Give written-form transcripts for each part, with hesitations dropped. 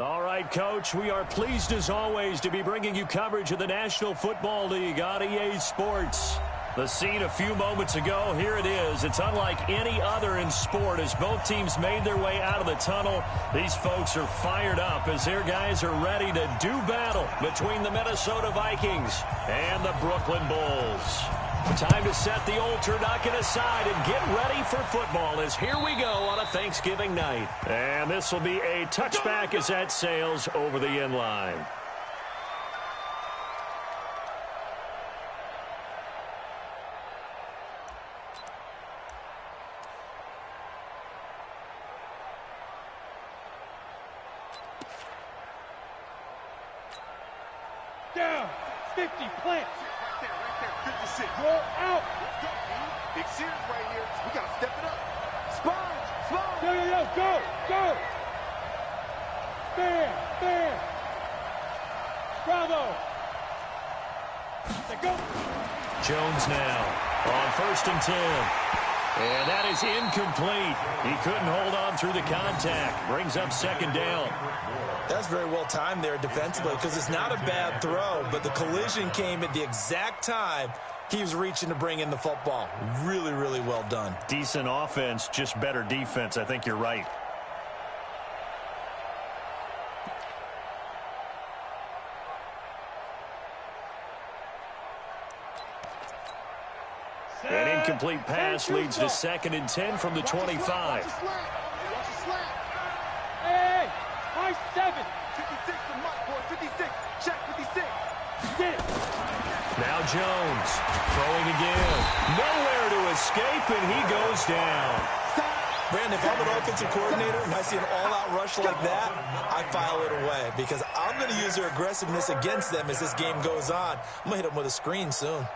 All right, Coach, we are pleased as always to be bringing you coverage of the National Football League on EA Sports. The scene a few moments ago, here it is. It's unlike any other in sport as both teams made their way out of the tunnel. These folks are fired up as their guys are ready to do battle between the Minnesota Vikings and the Brooklyn Bulls. Time to set the old turducken aside and get ready for football as here we go on a Thanksgiving night. And this will be a touchback as that sails over the end line. Down, 50, plant. Roll out. Big series right here. We got to step it up. Sponge. Yo, go. Fair. Bravo. Go. Jones now on 1st and 10. And that is incomplete. He couldn't hold on through the contact. Brings up 2nd down. That's very well timed there defensively because it's not a bad throw, but the collision came at the exact time he was reaching to bring in the football. Really, really well done. Decent offense, just better defense. I think you're right. An incomplete pass leads to 2nd and 10 from the 25. Hey, high 7. 56 to Mike, boy. 56. Check 56. Get it. Now Jones throwing again. Nowhere to escape, and he goes down. Brandon, if I'm an offensive coordinator and I see an all-out rush like that, I file it away because I'm going to use their aggressiveness against them as this game goes on. I'm going to hit them with a screen soon.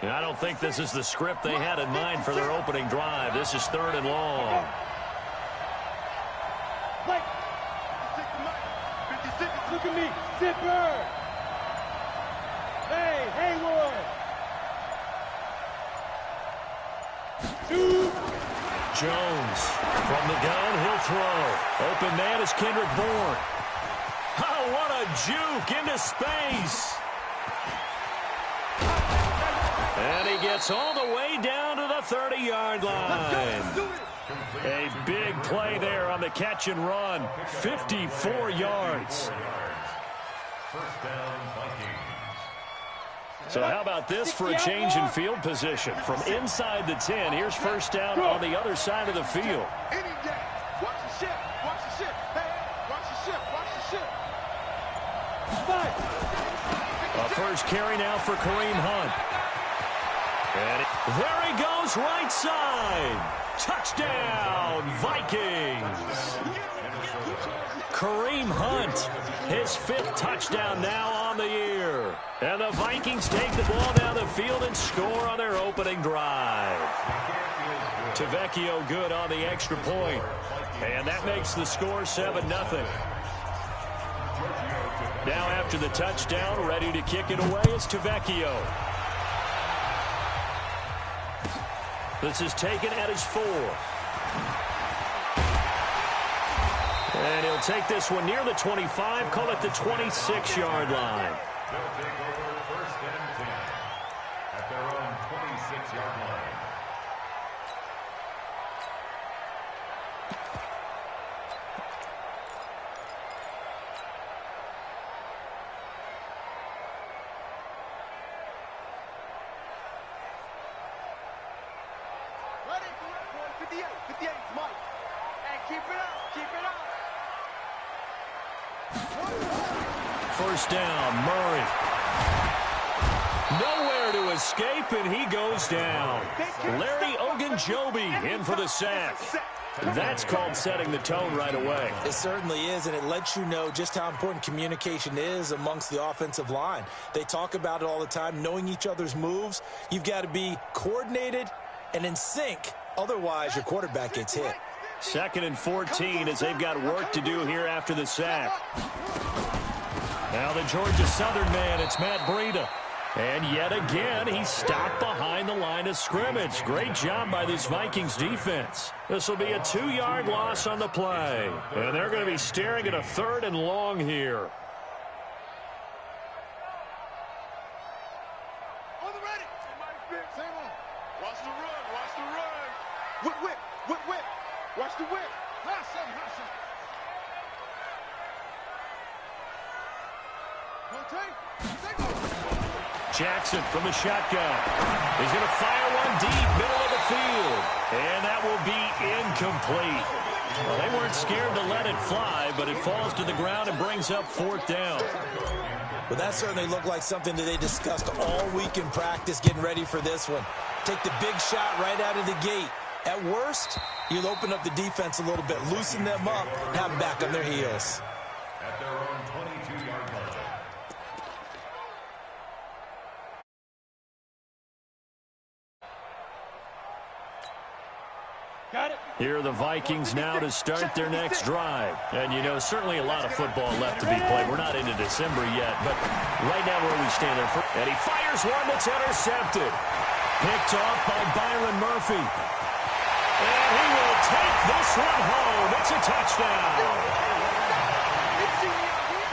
And I don't think this is the script they had in mind for their opening drive. This is 3rd and long. Look at me, Zipper. Hey, Haywood. 2. Jones from the gun, he'll throw. Open man is Kendrick Bourne. Oh, what a juke into space. And he gets all the way down to the 30-yard line. A big play there on the catch and run. 54 yards. So how about this for a change in field position? From inside the 10, here's 1st down on the other side of the field. Watch the ship. Hey, watch the ship. A first carry now for Kareem Hunt. And there he goes, right side. Touchdown, Vikings. Kareem Hunt, his 5th touchdown now on the year. And the Vikings take the ball down the field and score on their opening drive. Tavecchio good on the extra point. And that makes the score 7-0. Now after the touchdown, ready to kick it away is Tavecchio. This is taken at his 4. And he'll take this one near the 25, call it the 26-yard line. They'll take over 1st and 10 at their own 26-yard line. Ready? 58. 58, Mike. Hey, keep it up. 1st down, Murray. Nowhere to escape, and he goes down. Larry Ogunjobi in for the sack. That's called setting the tone right away. It certainly is, and it lets you know just how important communication is amongst the offensive line. They talk about it all the time, knowing each other's moves. You've got to be coordinated and in sync. Otherwise, your quarterback gets hit. 2nd and 14 as they've got work to do here after the sack. Now the Georgia Southern man, it's Matt Breida. And yet again, he's stopped behind the line of scrimmage. Great job by this Vikings defense. This will be a 2-yard loss on the play. And they're going to be staring at a 3rd and long here. On the ready. Watch the run. Watch the run. Whip. Watch the whip. High seven. Jackson from the shotgun. He's going to fire one deep, middle of the field. And that will be incomplete. Well, they weren't scared to let it fly, but it falls to the ground and brings up 4th down. Well, that certainly looked like something that they discussed all week in practice, getting ready for this one. Take the big shot right out of the gate. At worst, you'll open up the defense a little bit, loosen them up, and have them back on their heels. At their own 22-yard line. Got it. Here are the Vikings now to start their next drive. And, you know, certainly a lot of football left to be played. We're not into December yet, but right now where we stand there. And he fires one that's intercepted. Picked off by Byron Murphy. And he will take this one home. It's a touchdown.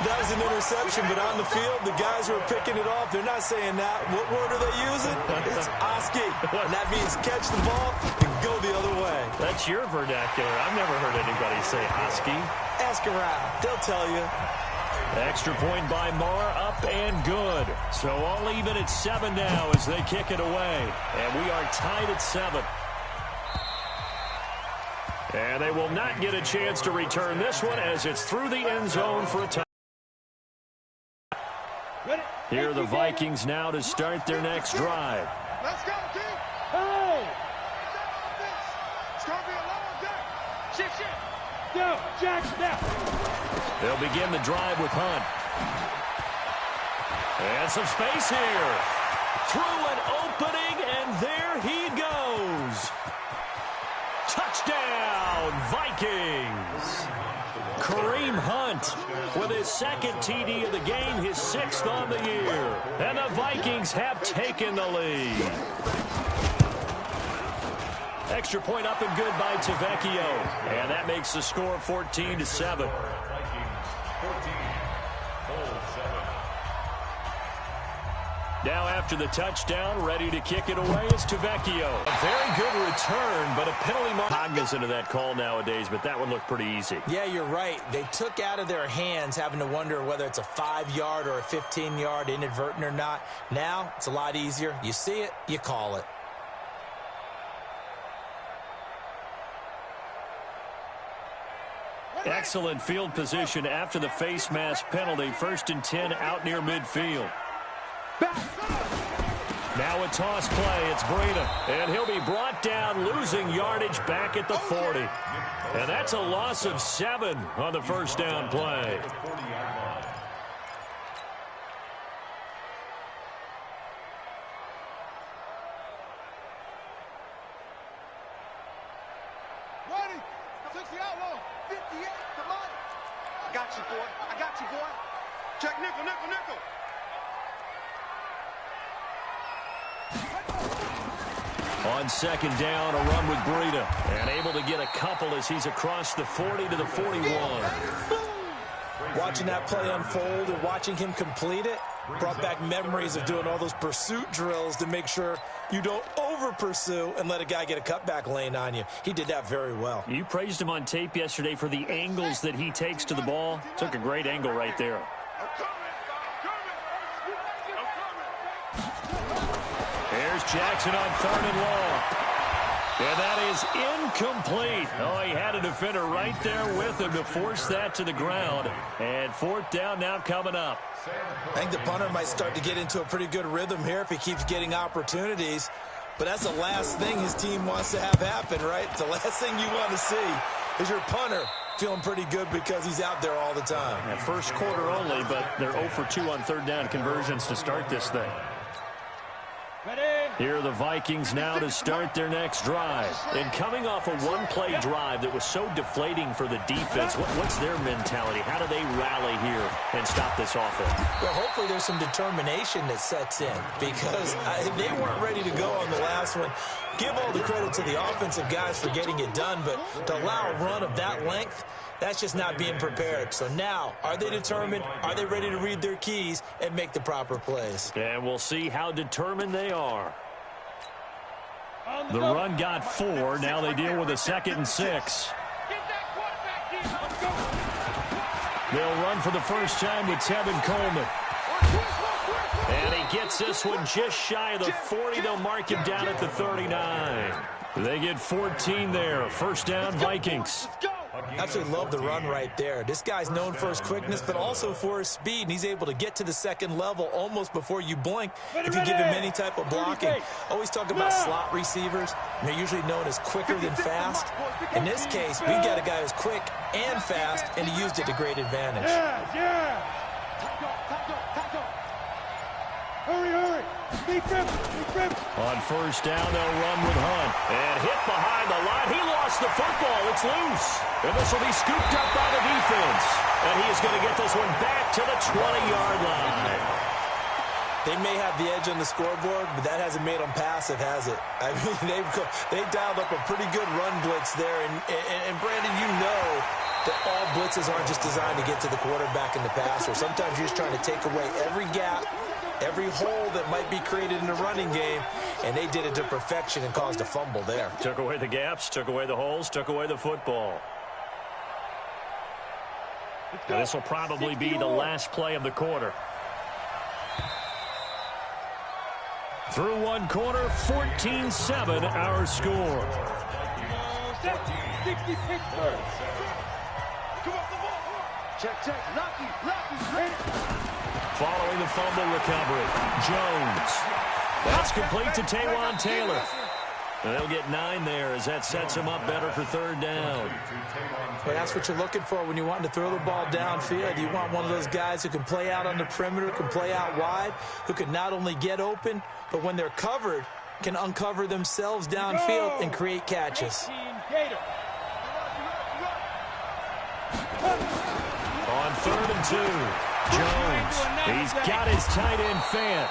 That was an interception, but on the field, the guys who are picking it off, they're not saying that. What word are they using? It's Oski. And that means catch the ball and go the other way. That's your vernacular. I've never heard anybody say Oski. Ask around. They'll tell you. Extra point by Moore, up and good. So all even at 7 now as they kick it away. And we are tied at 7. And they will not get a chance to return this one as it's through the end zone for a touchdown. Here are the Vikings now to start their next drive. Let's go, team. Hey! It's going to be a long day. Shift. Go, Jackson, now. They'll begin the drive with Hunt. And some space here. Through an opening, and there he goes. Touchdown, Vikings. Kareem Hunt with his 2nd TD of the game, his 6th on the year. And the Vikings have taken the lead. Extra point up and good by Tavecchio. And that makes the score 14-7. Now after the touchdown, ready to kick it away is Tavecchio. A very good return, but a penalty mark. Cognizant of that call nowadays, but that one looked pretty easy. Yeah, you're right. They took out of their hands having to wonder whether it's a 5-yard or a 15-yard inadvertent or not. Now it's a lot easier. You see it, you call it. Excellent field position after the face mask penalty. 1st and 10 out near midfield. Now a toss play. It's Breida. And he'll be brought down, losing yardage back at the 40. And that's a loss of 7 on the 1st down play. Ready. 60 outlaw. 58 to line. I got you, boy. Check nickel. On 2nd down, a run with Breida. And able to get a couple as he's across the 40 to the 41. Watching that play unfold and watching him complete it brought back memories of doing all those pursuit drills to make sure you don't over-pursue and let a guy get a cutback lane on you. He did that very well. You praised him on tape yesterday for the angles that he takes to the ball. Took a great angle right there. There's Jackson on 3rd and long. And that is incomplete. Oh, he had a defender right there with him to force that to the ground. And 4th down now coming up. I think the punter might start to get into a pretty good rhythm here if he keeps getting opportunities. But that's the last thing his team wants to have happen, right? The last thing you want to see is your punter feeling pretty good because he's out there all the time. Yeah, 1st quarter only, but they're 0 for 2 on 3rd down conversions to start this thing. Ready. Here are the Vikings now to start their next drive. And coming off a one-play drive that was so deflating for the defense, what's their mentality? How do they rally here and stop this offense? Well, hopefully there's some determination that sets in because they weren't ready to go on the last one. Give all the credit to the offensive guys for getting it done, but to allow a run of that length, that's just not being prepared. So now, are they determined? Are they ready to read their keys and make the proper plays? And we'll see how determined they are. The run got 4. Now they deal with a 2nd and 6. They'll run for the first time with Tevin Coleman. And he gets this one just shy of the 40. They'll mark him down at the 39. They get 14 there. First down, Vikings. Absolutely love the run right there. This guy's known for his quickness, but also for his speed, and he's able to get to the second level almost before you blink if you give him any type of blocking. Always talk about slot receivers. They're usually known as quicker than fast. In this case, we've got a guy who's quick and fast, and he used it to great advantage. Hurry. On first down, they'll run with Hunt. And hit behind the line. He lost the football. It's loose. And this will be scooped up by the defense. And he is going to get this one back to the 20-yard line. They may have the edge on the scoreboard, but that hasn't made them passive, has it? I mean, they've dialed up a pretty good run blitz there. And Brandon, you know that all blitzes aren't just designed to get to the quarterback in the passer. Sometimes you're just trying to take away every gap, every hole that might be created in the running game, and they did it to perfection and caused a fumble there. Took away the gaps, took away the holes, took away the football. Now, this will probably be the last play of the quarter. Through one quarter, 14-7 our score. 60 Pittsburgh. Check. Lucky. Following the fumble recovery, Jones. That's complete to Taywan Taylor. And they'll get 9 there as that sets him up better for third down. Well, that's what you're looking for when you want to throw the ball downfield. You want one of those guys who can play out on the perimeter, can play out wide, who can not only get open, but when they're covered, can uncover themselves downfield and create catches. On 3rd and 2, Jones. He's got his tight end Fant.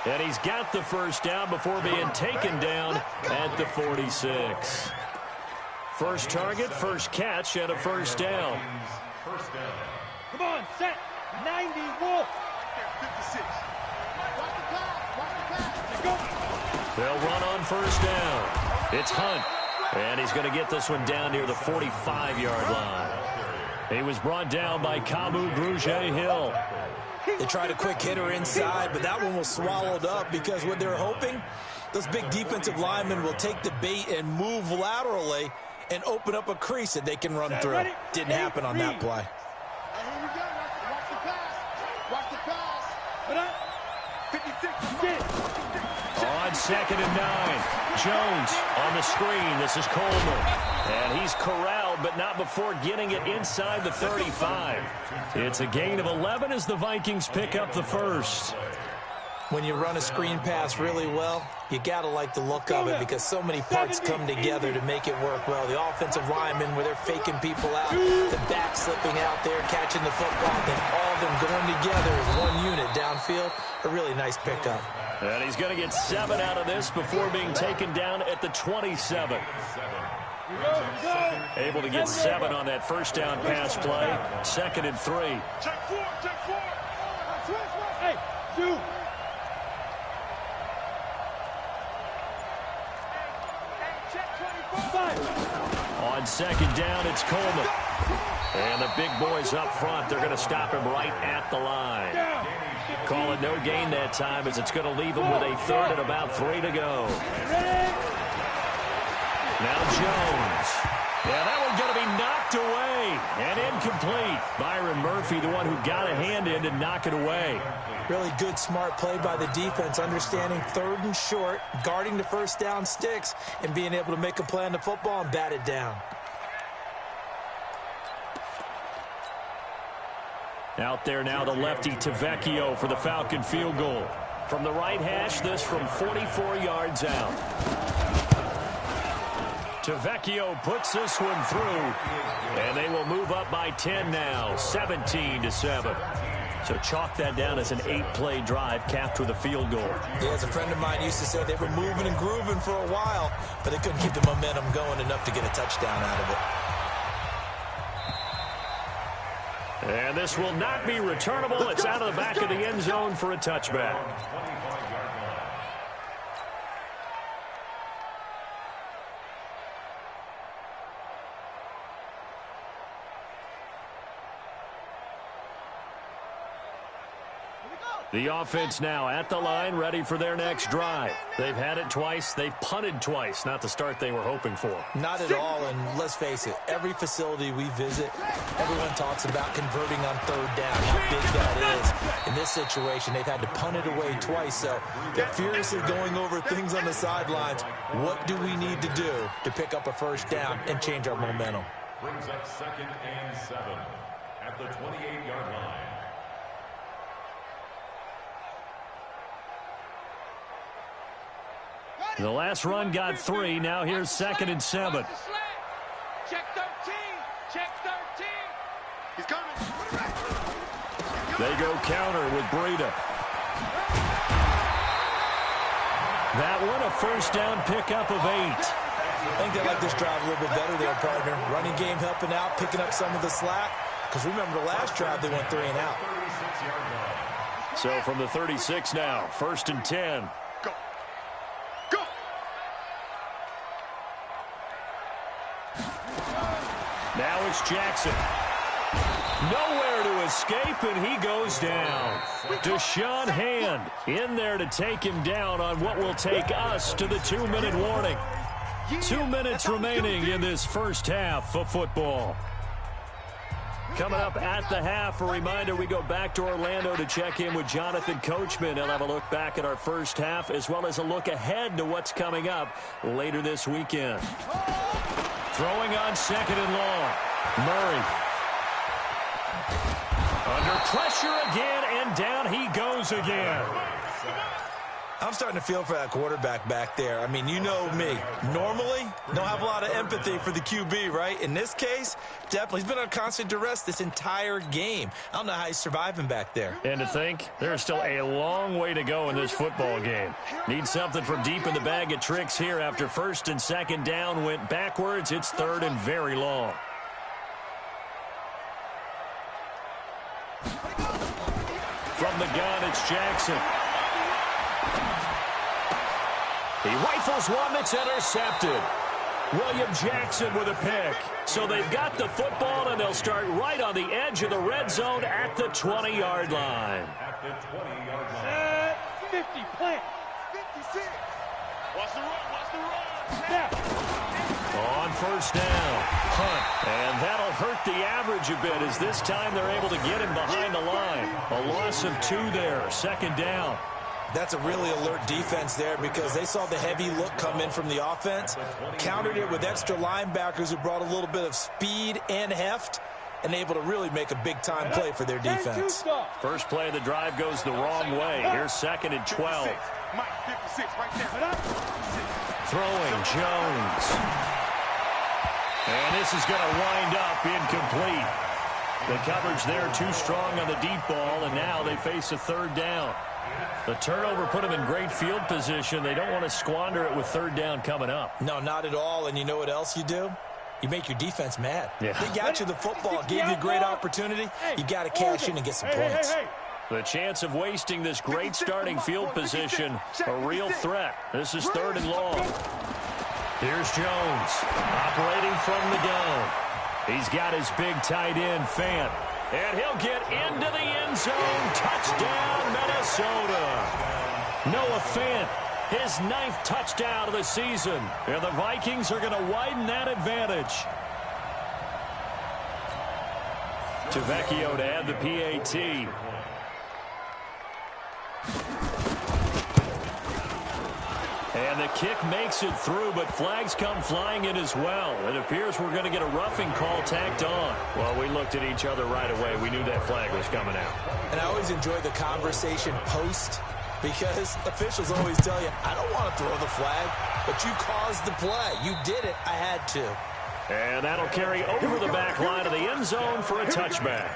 And he's got the first down before being taken down at the 46. First target, first catch, and a first down. Come on, set. 90, Wolf. 56. They'll run on first down. It's Hunt. And he's going to get this one down near the 45-yard line. He was brought down by Kamu Grugier-Hill. They tried a quick hitter inside, but that one was swallowed up because what they're hoping, those big defensive linemen will take the bait and move laterally and open up a crease that they can run through. Didn't happen on that play. Here we go. Watch the pass. Watch the pass. 56. On 2nd and 9, Jones on the screen. This is Coleman. And he's corralled, but not before getting it inside the 35. It's a gain of 11 as the Vikings pick up the first. When you run a screen pass really well, you got to like the look of it because so many parts come together to make it work well. The offensive linemen, where they're faking people out, the back slipping out there, catching the football, then all of them going together as one unit downfield. A really nice pickup. And he's going to get 7 out of this before being taken down at the 27. Able to get 7 on that first down pass play. 2nd and 3. Check 4. Hey, you. On 2nd down, it's Coleman. And the big boys up front, they're going to stop him right at the line. Call it no gain that time as it's going to leave him with a 3rd and about 3 to go. Now Jones. Yeah, that one's going to be knocked away and incomplete. Byron Murphy, the one who got a hand in to knock it away. Really good, smart play by the defense, understanding 3rd and short, guarding the first down sticks, and being able to make a play on the football and bat it down. Out there now, the lefty Tavecchio for the Falcon field goal. From the right hash, this from 44 yards out. Tavecchio puts this one through, and they will move up by 10 now, 17-7. So chalk that down as an 8-play drive capped with a field goal. Yeah, as a friend of mine used to say, they were moving and grooving for a while, but they couldn't keep the momentum going enough to get a touchdown out of it. And this will not be returnable. It's out of the back of the end zone for a touchback. The offense now at the line, ready for their next drive. They've had it twice. They've punted twice. Not the start they were hoping for. Not at all, and let's face it, every facility we visit, everyone talks about converting on third down, how big that is. In this situation, they've had to punt it away twice, so they're furiously going over things on the sidelines. What do we need to do to pick up a first down and change our momentum? Brings up 2nd and 7 at the 28-yard line. The last run got 3. Now here's 2nd and 7. Check 13. Check 13. He's coming. They go counter with Breida. That one a first down pickup of 8. I think they like this drive a little bit better there, partner. Running game helping out, picking up some of the slack. Because remember, the last drive they went 3 and out. So from the 36 now, 1st and 10. Go. Go. Now it's Jackson. Nowhere to escape, and he goes down. Deshaun Hand in there to take him down on what will take us to the 2-minute warning. 2 minutes remaining in this first half of football. Coming up at the half, a reminder, we go back to Orlando to check in with Jonathan Coachman. He'll have a look back at our first half as well as a look ahead to what's coming up later this weekend. Throwing on 2nd and long. Murray. Under pressure again, and down he goes again. I'm starting to feel for that quarterback back there. I mean, you know me. Normally, don't have a lot of empathy for the QB, right? In this case, definitely. He's been on constant duress this entire game. I don't know how he's surviving back there. And to think, there's still a long way to go in this football game. Need something from deep in the bag of tricks here after 1st and 2nd down went backwards. It's 3rd and very long. From the gun, it's Jackson. He rifles one that's intercepted. William Jackson with a pick. So they've got the football, and they'll start right on the edge of the red zone at the 20-yard line. At the 20-yard line. Set 50. Plant. 56. Watch the run. Watch the run. Snap. On 1st down, Hunt. And that'll hurt the average a bit as this time they're able to get him behind the line. A loss of 2 there, 2nd down. That's a really alert defense there because they saw the heavy look come in from the offense, countered it with extra linebackers who brought a little bit of speed and heft, and able to really make a big-time play for their defense. First play of the drive goes the wrong way. Here's 2nd and 12. Mike, 56 right there. Throwing Jones. And this is going to wind up incomplete. The coverage there too strong on the deep ball, and now they face a 3rd down. The turnover put them in great field position. They don't want to squander it with 3rd down coming up. No, not at all. And you know what else you do? You make your defense mad. Yeah. They got you the football, gave you a great opportunity. You got to cash in and get some points. The chance of wasting this great starting field position, a real threat. This is 3rd and long. Here's Jones, operating from the gun. He's got his big tight end, Fant. And he'll get into the end zone. Touchdown, Minnesota. Noah Fant, his 9th touchdown of the season. And the Vikings are going to widen that advantage. Tavecchio to add the PAT. And the kick makes it through, but flags come flying in as well. It appears we're going to get a roughing call tacked on. Well, we looked at each other right away. We knew that flag was coming out. And I always enjoy the conversation post because officials always tell you, I don't want to throw the flag, but you caused the play. You did it. I had to. And that'll carry over the back line of the end zone for a touchback.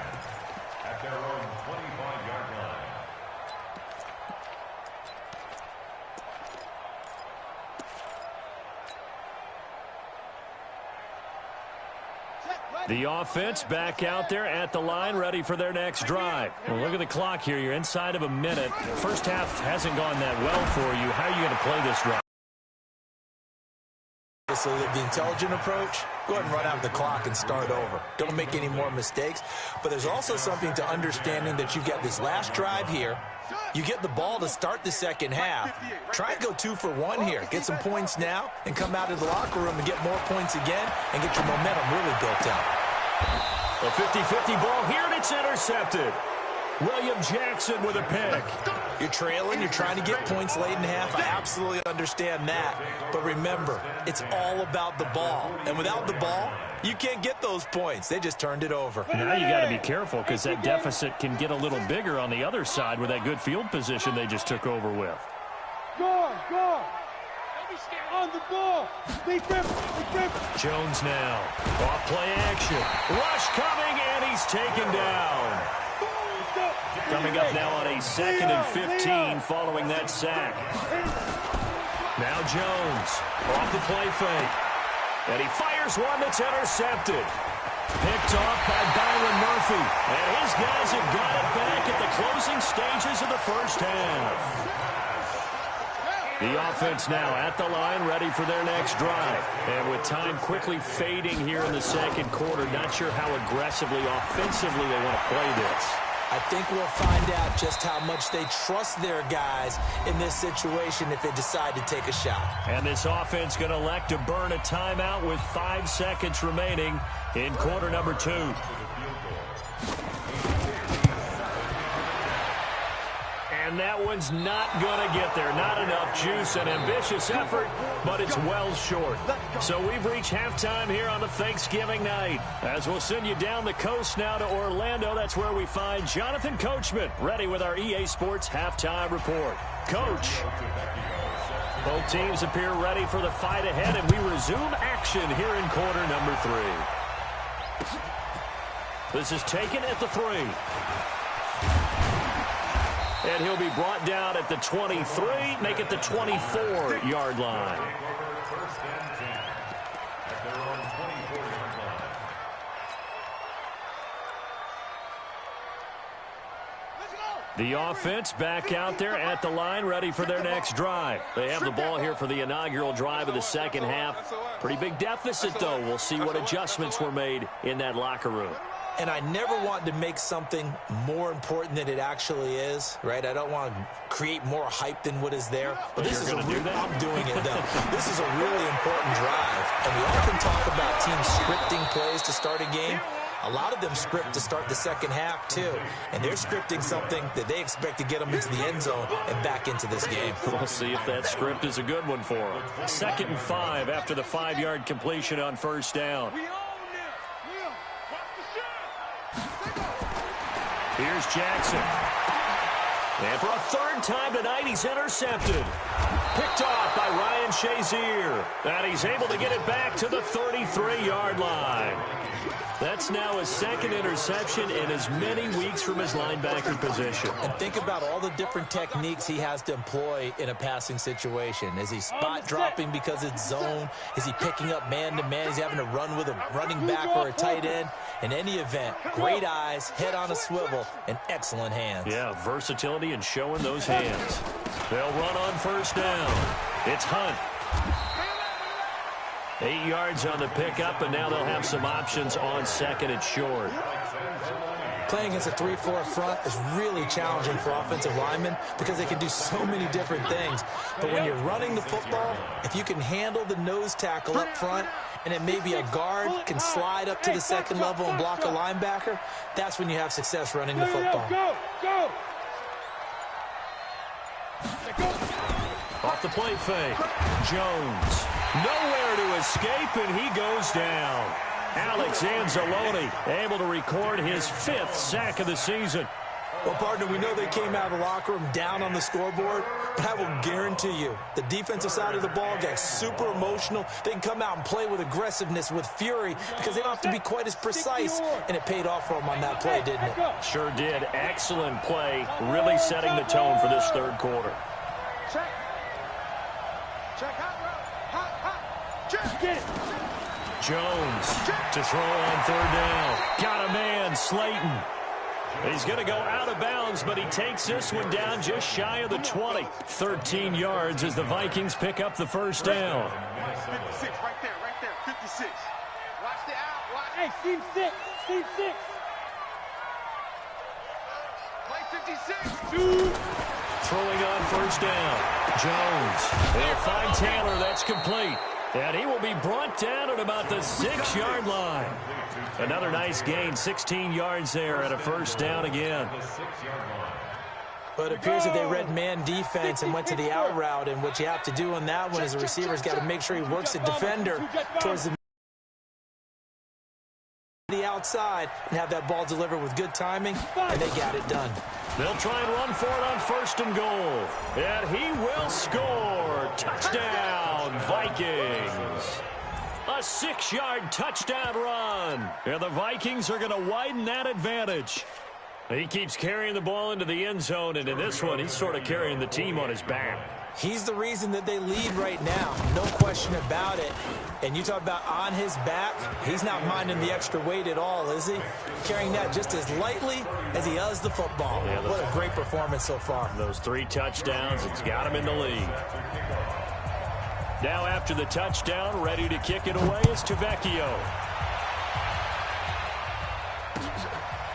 At their own 25-yard line. The offense back out there at the line, ready for their next drive. Well, look at the clock here. You're inside of a minute. First half hasn't gone that well for you. How are you going to play this drive? So the intelligent approach, go ahead and run out the clock and start over. Don't make any more mistakes. But there's also something to understanding that you've got this last drive here. You get the ball to start the second half. Try and go 2 for 1 here. Get some points now and come out of the locker room and get more points again and get your momentum really built up. A 50-50 ball here, and it's intercepted. William Jackson with a pick. You're trailing. You're trying to get points late in half. I absolutely understand that. But remember, it's all about the ball. And without the ball, you can't get those points. They just turned it over. Now you got to be careful because that deficit can get a little bigger on the other side with that good field position they just took over with. Go. On the ball. Big rip. Jones now. Off play action. Rush coming, and he's taken down. Coming up now on a 2nd and 15 following that sack. Now Jones off the play fake. And he fires one that's intercepted. Picked off by Byron Murphy. And his guys have got it back at the closing stages of the first half. The offense now at the line, ready for their next drive. And with time quickly fading here in the second quarter, not sure how aggressively, offensively they want to play this. I think we'll find out just how much they trust their guys in this situation if they decide to take a shot. And this offense going to elect to burn a timeout with 5 seconds remaining in quarter number 2. And that one's not going to get there. Not enough juice. An ambitious effort, but it's well short. So we've reached halftime here on a Thanksgiving night. As we'll send you down the coast now to Orlando, that's where we find Jonathan Coachman, ready with our EA Sports Halftime Report. Coach. Both teams appear ready for the fight ahead, and we resume action here in quarter number 3. This is taken at the 3. And he'll be brought down at the 23, make it the 24-yard line. The offense back out there at the line, ready for their next drive. They have the ball here for the inaugural drive of the second half. Pretty big deficit, though. We'll see what adjustments were made in that locker room. And I never want to make something more important than it actually is, right? I don't want to create more hype than what is there. But this is I'm doing it, though. This is a really important drive. And we often talk about teams scripting plays to start a game. A lot of them script to start the second half, too. And they're scripting something that they expect to get them into the end zone and back into this game. We'll see if that script is a good one for them. 2nd and 5 after the 5-yard completion on first down. Here's Jackson. And for a 3rd time tonight, he's intercepted. Picked off by Ryan Shazier. And he's able to get it back to the 33-yard line. That's now his 2nd interception in as many weeks from his linebacker position. And think about all the different techniques he has to employ in a passing situation. Is he spot dropping because it's zone? Is he picking up man-to-man? Is he having to run with a running back or a tight end? In any event, great eyes, head on a swivel, and excellent hands. Yeah, versatility and showing those hands. They'll run on first down. It's Hunt. 8 yards on the pickup, and now they'll have some options on 2nd and short. Playing against a 3-4 front is really challenging for offensive linemen because they can do so many different things. But when you're running the football, if you can handle the nose tackle up front, and then maybe a guard can slide up to the 2nd level and block a linebacker, that's when you have success running the football. Go! Off the play fake. Jones. Nowhere to escape, and he goes down. Alex Anzalone able to record his 5th sack of the season. Well, partner, we know they came out of the locker room down on the scoreboard, but I will guarantee you the defensive side of the ball got super emotional. They can come out and play with aggressiveness, with fury, because they don't have to be quite as precise, and it paid off for them on that play, didn't it? Sure did. Excellent play, really setting the tone for this third quarter. Check. Check. Hot. Check. Get it. Jones to throw on third down. Got a man, Slayton. He's going to go out of bounds, but he takes this one down just shy of the 20. 13 yards as the Vikings pick up the first down. 56, right there, 56. Watch the out, watch. Hey, team 6. Play 56. Throwing on first down. Jones. They'll find Taylor. That's complete. And he will be brought down at about the 6-yard line. Another nice gain, 16 yards there at a first down again. But it appears that they read man defense and went to the out route, and what you have to do on that one is the receiver's got to make sure he works the defender towards the outside and have that ball delivered with good timing, and they got it done. They'll try and run for it on first and goal. And he will score. Touchdown, Vikings. A 6-yard touchdown run. And the Vikings are going to widen that advantage. He keeps carrying the ball into the end zone, and in this one, he's sort of carrying the team on his back. He's the reason that they lead right now, no question about it. And you talk about on his back, he's not minding the extra weight at all, is he? Carrying that just as lightly as he does the football. Yeah, what a great performance so far. Those 3 touchdowns, it's got him in the lead. Now after the touchdown, ready to kick it away is Tavecchio.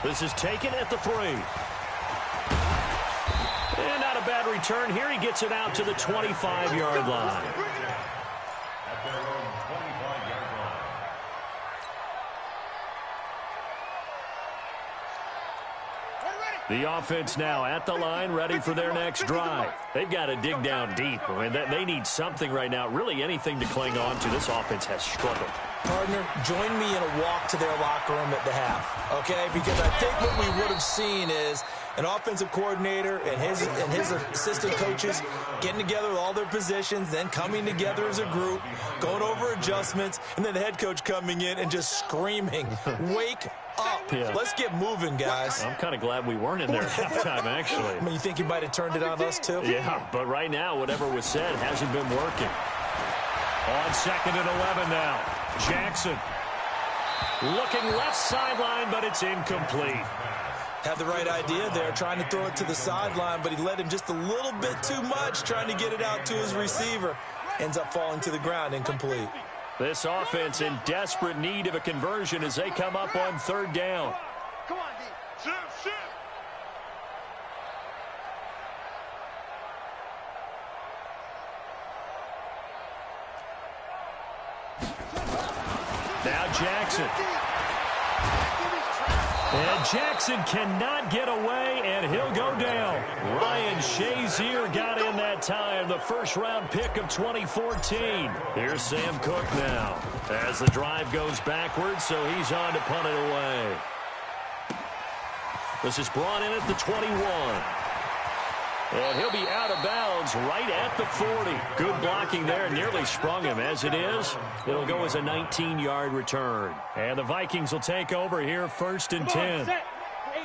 This is taken at the 3. And not a bad return here. He gets it out to the 25-yard line. At their own 25-yard line. The offense now at the line, ready for their next drive. They've got to dig down deep. I mean, they need something right now, really anything to cling on to. This offense has struggled. Partner, join me in a walk to their locker room at the half, okay? Because I think what we would have seen is an offensive coordinator and his assistant coaches getting together with all their positions, then coming together as a group, going over adjustments, and then the head coach coming in and just screaming, "Wake up. Yeah. Let's get moving, guys." I'm kind of glad we weren't in there at halftime, actually. I mean, you think he might have turned it on us, too? Yeah, but right now, whatever was said hasn't been working. On 2nd and 11 now. Jackson looking left sideline, but it's incomplete. Had the right idea there, trying to throw it to the sideline, but he led him just a little bit too much, trying to get it out to his receiver. Ends up falling to the ground, incomplete. This offense in desperate need of a conversion as they come up on 3rd down. Come on, D. Shift. Now Jackson. And Jackson cannot get away, and he'll go down. Ryan Shazier got in that time, the first-round pick of 2014. Here's Sam Cook now as the drive goes backwards, so he's on to punt it away. This is brought in at the 21. And he'll be out of bounds right at the 40. Good blocking there. Nearly sprung him. As it is, it'll go as a 19-yard return. And the Vikings will take over here 1st and 10.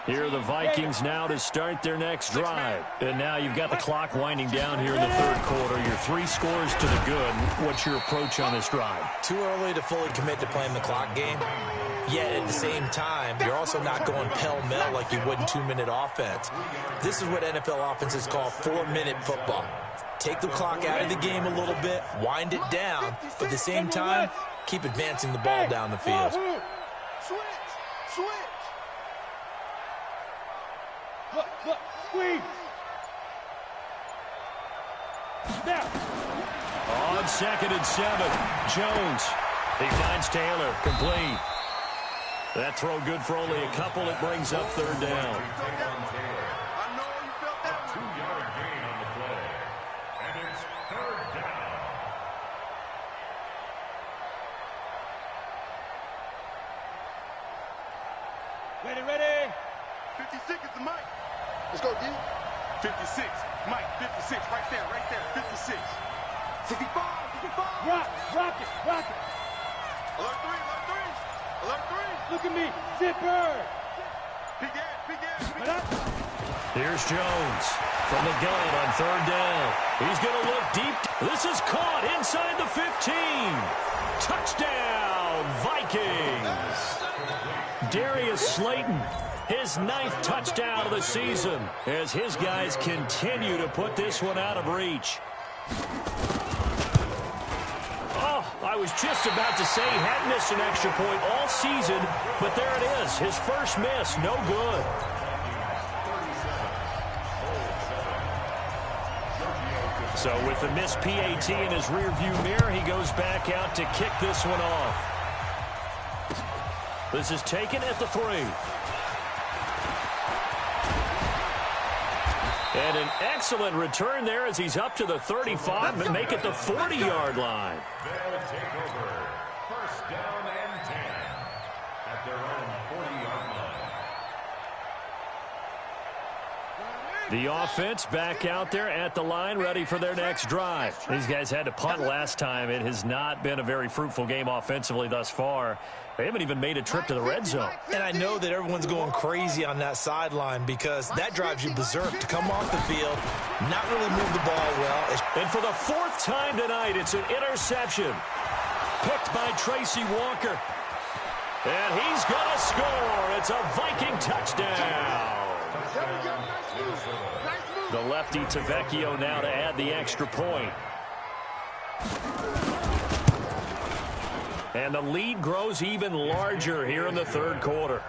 Here are the Vikings now to start their next drive. And now you've got the clock winding down here in the 3rd quarter. Your 3 scores to the good. What's your approach on this drive? Too early to fully commit to playing the clock game. Yet at the same time, you're also not going pell-mell like you would in 2-minute offense. This is what NFL offenses call 4-minute football. Take the clock out of the game a little bit, wind it down, but at the same time, keep advancing the ball down the field. Switch. Look, squeeze. Now. On 2nd and 7, Jones. He finds Taylor, complete. That throw good for only a couple. It brings up 3rd down. I know you felt that. 2-yard gain on the play. And it's 3rd down. Ready. 50 seconds to Mike. Let's go, D. 56. Mike, 56. Right there, 56. 65, 65. Rock it. Alert three. Look at me. Zipper. Big gas. Here's Jones from the gun on 3rd down. He's going to look deep. This is caught inside the 15. Touchdown, Vikings. Darius Slayton, his 9th touchdown of the season, as his guys continue to put this one out of reach. Oh, I was just about to say he hadn't missed an extra point all season, but there it is, his first miss, no good. So with the missed PAT in his rearview mirror, he goes back out to kick this one off. This is taken at the 3. And an excellent return there as he's up to the 35 and make it the 40-yard line. They'll take over. First down and 10 at their own 40-yard line. The offense back out there at the line, ready for their next drive. These guys had to punt last time. It has not been a very fruitful game offensively thus far. They haven't even made a trip to the red zone. And I know that everyone's going crazy on that sideline because that drives you berserk to come off the field, not really move the ball well. And for the 4th time tonight, it's an interception. Picked by Tracy Walker. And he's going to score. It's a Viking touchdown. The lefty Tavecchio now to add the extra point. And the lead grows even larger here in the 3rd quarter.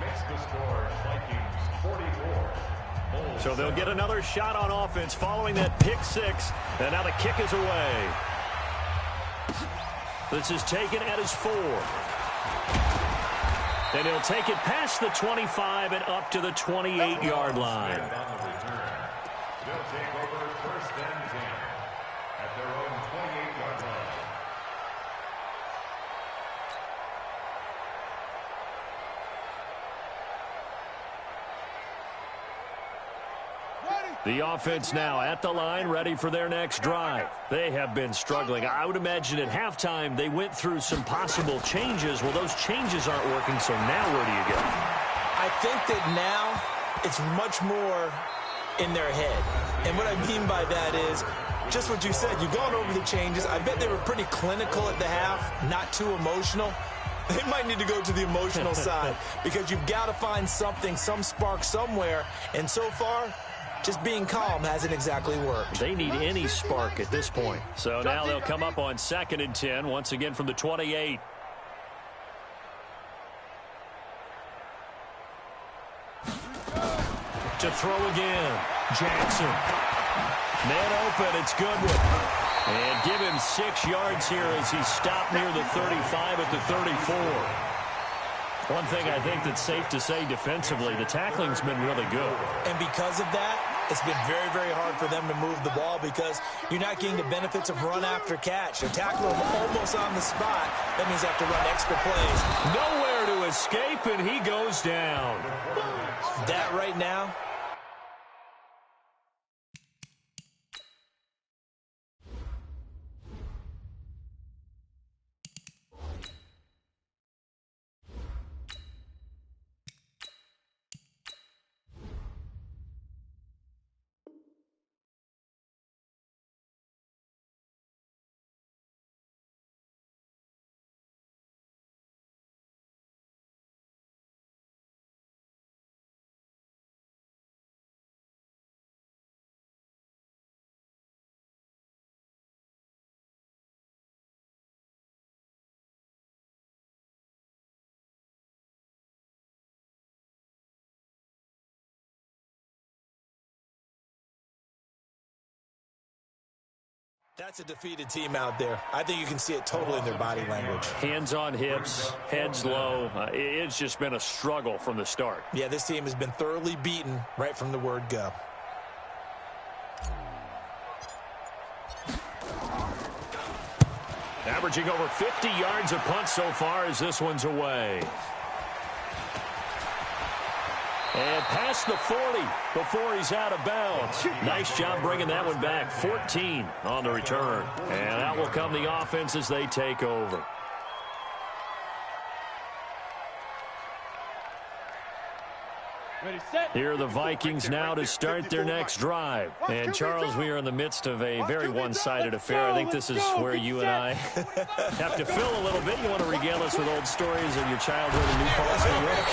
Makes the score Vikings 44. So they'll get another shot on offense following that pick 6. And now the kick is away. This is taken at his 4. And he'll take it past the 25 and up to the 28-yard line. They'll take over first and 10 at their own 28-yard line. The offense now at the line, ready for their next drive. They have been struggling. I would imagine at halftime they went through some possible changes. Well, those changes aren't working, so now where do you go? I think that now it's much more in their head. And what I mean by that is just what you said. You've gone over the changes. I bet they were pretty clinical at the half, not too emotional. They might need to go to the emotional side because you've got to find something, some spark somewhere. And so far, just being calm hasn't exactly worked. They need any spark at this point. So now they'll come up on 2nd and 10, once again from the 28. To throw again. Jackson. Man open, it's Goodwin. And give him 6 yards here as he stopped near the 35 at the 34. One thing I think that's safe to say defensively, the tackling's been really good. And because of that, it's been very, very hard for them to move the ball because you're not getting the benefits of run after catch. They're tackling him almost on the spot. That means they have to run extra plays. Nowhere to escape, and he goes down. That right now, that's a defeated team out there. I think you can see it totally in their body language. Hands on hips, heads low. It's just been a struggle from the start. Yeah, this team has been thoroughly beaten right from the word go. Averaging over 50 yards a punt so far as this one's away. And past the 40 before he's out of bounds. Nice job bringing that one back. 14 on the return. And out will come the offense as they take over. Here are the Vikings now to start their next drive. And, Charles, we are in the midst of a very one-sided affair. I think this is where you and I have to fill a little bit. You want to regale us with old stories of your childhood in New Paltz, New York?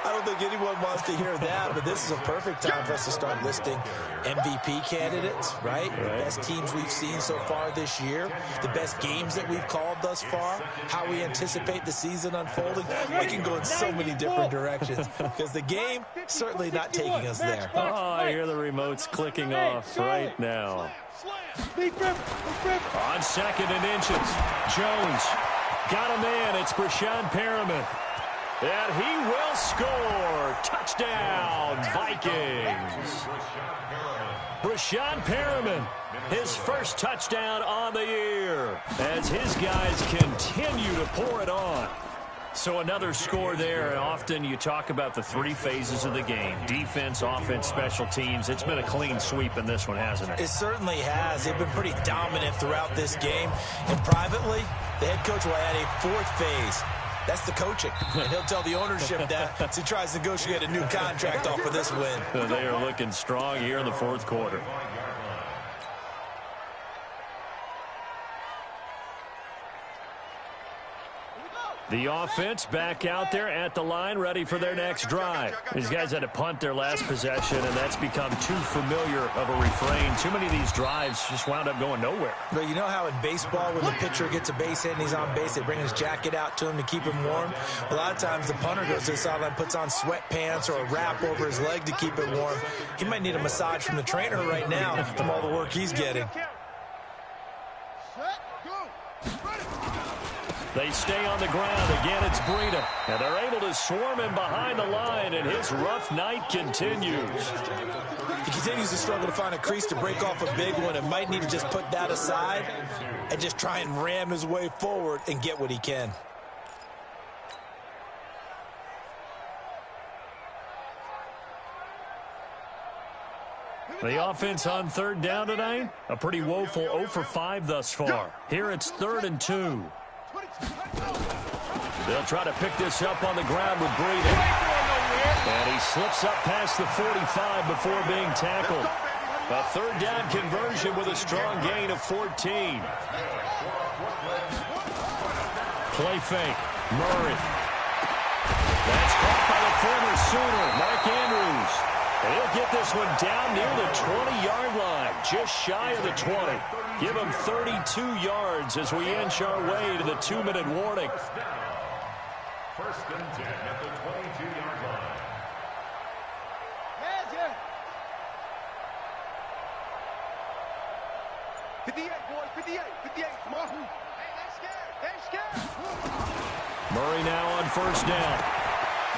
I don't think anyone wants to hear that, but this is a perfect time for us to start listing MVP candidates, right? The best teams we've seen so far this year, the best games that we've called thus far, how we anticipate the season unfolding. We can go in so many different directions because the game certainly not taking us there. Oh, I hear the remotes clicking off right now. On 2nd and inches, Jones got a man. It's Brashad Perriman. And he will score. Touchdown, Vikings. Brashad Perriman, his first touchdown on the year as his guys continue to pour it on. So another score there, and often you talk about the 3 phases of the game. Defense, offense, special teams. It's been a clean sweep in this one, hasn't it? It certainly has. They've been pretty dominant throughout this game. And privately, the head coach will add a 4th phase. That's the coaching. And he'll tell the ownership that as he tries to negotiate a new contract off of this win. They are looking strong here in the 4th quarter. The offense back out there at the line, ready for their next drive. These guys had to punt their last possession, and that's become too familiar of a refrain. Too many of these drives just wound up going nowhere. But you know how in baseball, when the pitcher gets a base hit and he's on base, they bring his jacket out to him to keep him warm? A lot of times the punter goes to the sideline, puts on sweatpants or a wrap over his leg to keep it warm. He might need a massage from the trainer right now from all the work he's getting. They stay on the ground. Again, it's Breida. And they're able to swarm him behind the line, and his rough night continues. He continues to struggle to find a crease to break off a big one and might need to just put that aside and just try and ram his way forward and get what he can. The offense on 3rd down tonight, a pretty woeful 0 for 5 thus far. Here it's 3rd and 2. They'll try to pick this up on the ground with Breida. And he slips up past the 45 before being tackled. A 3rd down conversion with a strong gain of 14. Play fake. Murray. That's caught by the former Sooner, Mark Andrews. And he'll get this one down near the 20-yard line, just shy of the 20. Give him 32 yards as we inch our way to the 2-minute warning. 1st and 10 at the 22-yard line. 58, boys, 58, 58. Come on. Hey, they're scared. Murray now on 1st down.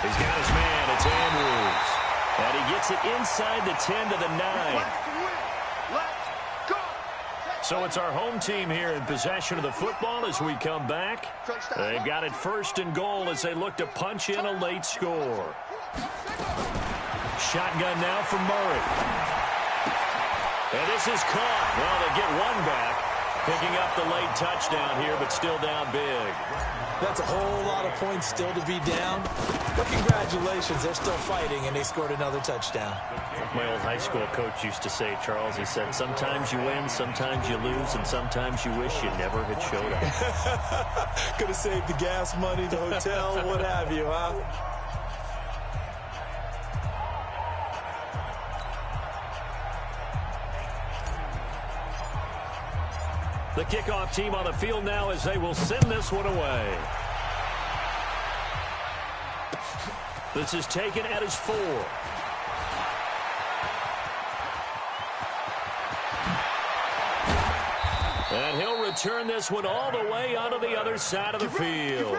He's got his man. It's Andrews. And he gets it inside the 10 to the 9. So it's our home team here in possession of the football as we come back. They've got it 1st and goal as they look to punch in a late score. Shotgun now from Murray. And this is caught. Well, they get one back. Picking up the late touchdown here, but still down big. That's a whole lot of points still to be down. But congratulations, they're still fighting, and they scored another touchdown. Like my old high school coach used to say, Charles, he said, sometimes you win, sometimes you lose, and sometimes you wish you never had showed up. Could have saved the gas money, the hotel, what have you, huh? The kickoff team on the field now as they will send this one away. This is taken at his 4. And he'll return this one all the way onto the other side of the field.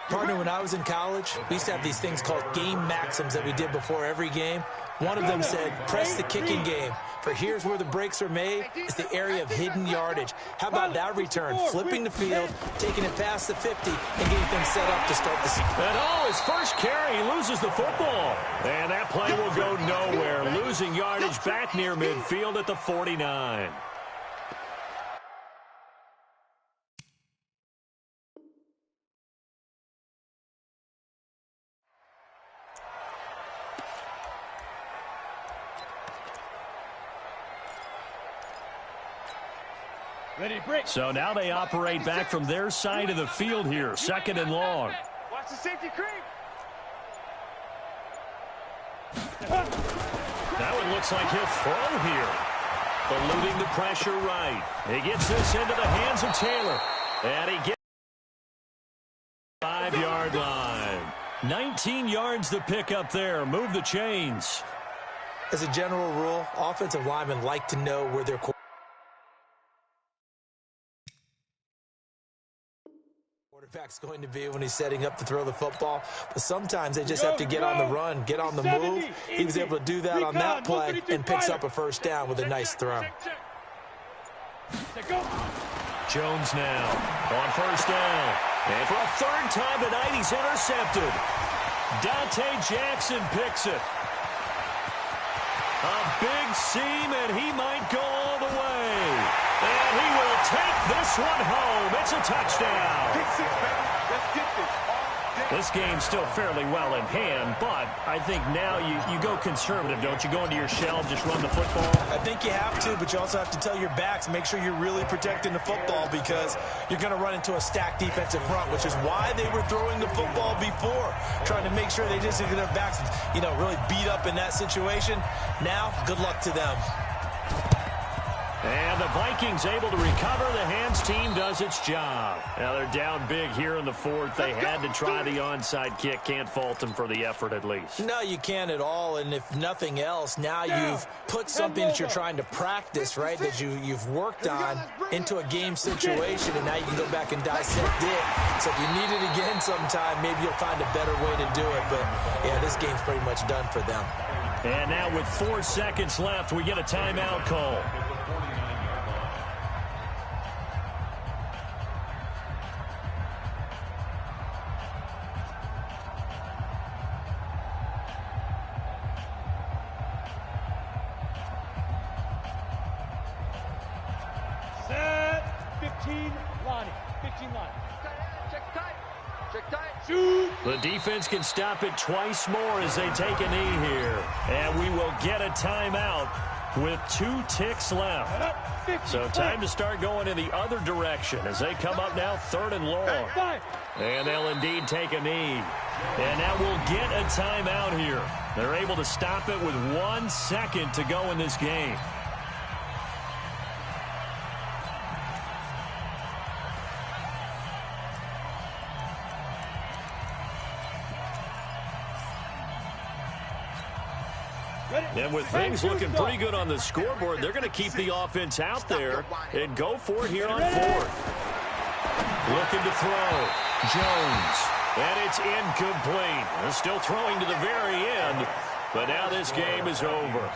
Partner, when I was in college, we used to have these things called game maxims that we did before every game. One of them said, press the kicking game. For here's where the breaks are made. It's the area of hidden yardage. How about that return? Flipping the field, taking it past the 50, and getting things set up to start the season. And his first carry, he loses the football. And that play will go nowhere. Losing yardage back near midfield at the 49. Ready, break. So now they operate back from their side of the field here, second and long. Watch the safety creep. That one looks like he'll throw here. Eluding the pressure right. He gets this into the hands of Taylor. And he gets 5-yard line. 19 yards to pick up there. Move the chains. As a general rule, offensive linemen like to know where their quarterback's going to be when he's setting up to throw the football. But sometimes they just have to get on the run, get on the move. He was able to do that on that play and picks up a first down with a nice throw. Jones now on first down. And for a third time tonight, he's intercepted. Dante Jackson picks it. A big seam, and he might go all the way. And he will take this one home. It's a touchdown. Pick six, baby. Let's get this all day. This game's still fairly well in hand, but I think now you go conservative, don't you? Go into your shell, just run the football. I think you have to, but you also have to tell your backs, make sure you're really protecting the football because you're going to run into a stacked defensive front, which is why they were throwing the football before, trying to make sure they just get their backs, really beat up in that situation. Now, good luck to them. And the Vikings able to recover. The Hands team does its job. Now they're down big here in the fourth. They had to try the onside kick. Can't fault them for the effort at least. No, you can't at all. And if nothing else, now you've put something that you're trying to practice, right, that you've worked on into a game situation, and now you can go back and dissect it. So if you need it again sometime, maybe you'll find a better way to do it. But, yeah, this game's pretty much done for them. And now with 4 seconds left, we get a timeout call. Set. 15 line. 15 line. Check tight. Check tight. Shoot. The defense can stop it twice more as they take a knee here. And we will get a timeout with 2 ticks left. So time to start going in the other direction as they come up now 3rd and long. And they'll indeed take a knee. And now we'll get a timeout here. They're able to stop it with 1 second to go in this game. And with things looking pretty good on the scoreboard, they're going to keep the offense out there and go for it here on 4th. Looking to throw. Jones. And it's incomplete. They're still throwing to the very end, but now this game is over.